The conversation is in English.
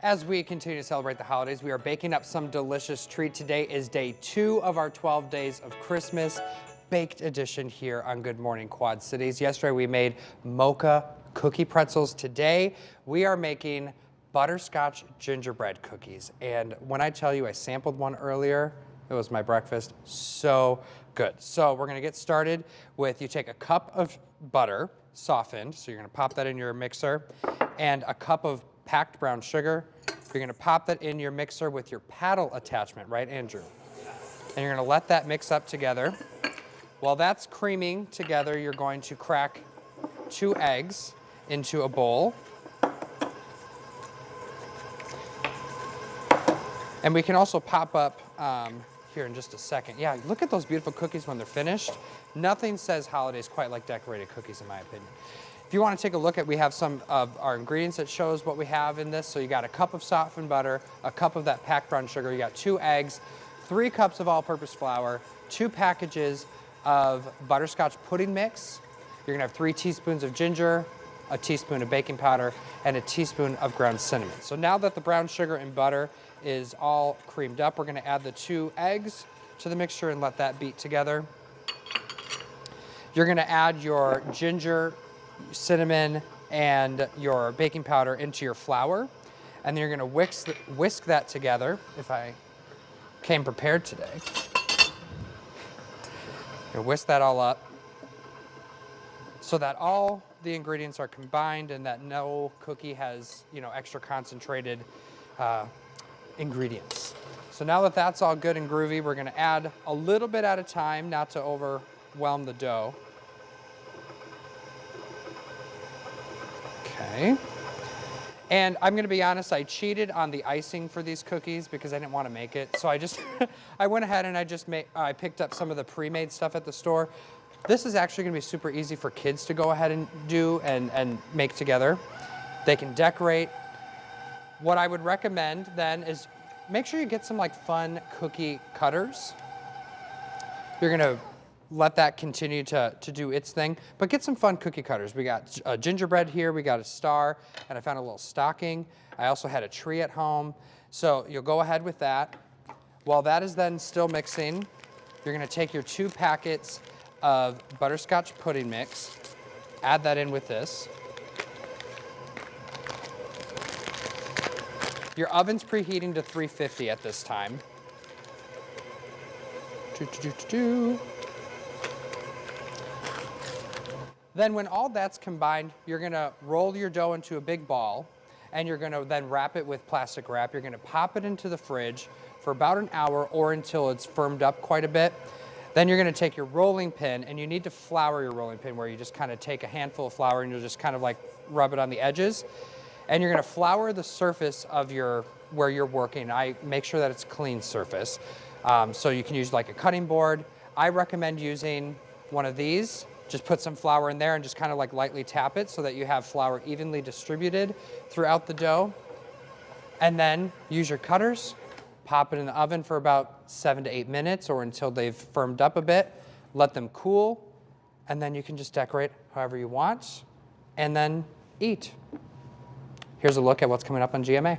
As we continue to celebrate the holidays, we are baking up some delicious treat. Today is day 2 of our 12 days of Christmas baked edition here on Good Morning Quad Cities. Yesterday we made mocha cookie pretzels. Today we are making butterscotch gingerbread cookies. And when I tell you I sampled one earlier, it was my breakfast. So good. So we're gonna get started with, you take a cup of butter, softened, so you're gonna pop that in your mixer, and a cup of packed brown sugar. You're gonna pop that in your mixer with your paddle attachment, right, Andrew? And you're gonna let that mix up together. While that's creaming together, you're going to crack 2 eggs into a bowl. And we can also pop up here in just a second. Yeah, look at those beautiful cookies when they're finished. Nothing says holidays quite like decorated cookies, in my opinion. If you want to take a look at, we have some of our ingredients that shows what we have in this. So you got a cup of softened butter, a cup of that packed brown sugar, you got 2 eggs, 3 cups of all-purpose flour, 2 packages of butterscotch pudding mix. You're gonna have 3 teaspoons of ginger, a teaspoon of baking powder, and a teaspoon of ground cinnamon. So now that the brown sugar and butter is all creamed up, we're gonna add the 2 eggs to the mixture and let that beat together. You're gonna add your ginger, cinnamon, and your baking powder into your flour, and then you're gonna whisk that together. If I came prepared today. You're gonna whisk that all up so that all the ingredients are combined and that no cookie has, extra concentrated ingredients. So now that that's all good and groovy, we're gonna add a little bit at a time, not to overwhelm the dough. Okay. And I'm gonna be honest, I cheated on the icing for these cookies because I didn't want to make it. So I just, I went ahead and I picked up some of the pre-made stuff at the store. This is actually gonna be super easy for kids to go ahead and do and make together. They can decorate. What I would recommend then is make sure you get some fun cookie cutters. You're gonna let that continue to do its thing, but get some fun cookie cutters. We got a gingerbread here, we got a star, and I found a little stocking. I also had a tree at home. So you'll go ahead with that. While that is then still mixing, you're gonna take your 2 packets of butterscotch pudding mix, add that in with this. Your oven's preheating to 350 at this time. Then when all that's combined, you're gonna roll your dough into a big ball, and you're gonna then wrap it with plastic wrap. You're gonna pop it into the fridge for about an hour or until it's firmed up quite a bit. Then you're gonna take your rolling pin, and you need to flour your rolling pin, where you just kind of take a handful of flour and you'll just kind of rub it on the edges. And you're gonna flour the surface of where you're working. I make sure that it's a clean surface. So you can use a cutting board. I recommend using one of these. Just put some flour in there and just kind of lightly tap it so that you have flour evenly distributed throughout the dough. And then use your cutters, pop it in the oven for about 7 to 8 minutes or until they've firmed up a bit. Let them cool, and then you can just decorate however you want and then eat. Here's a look at what's coming up on GMA.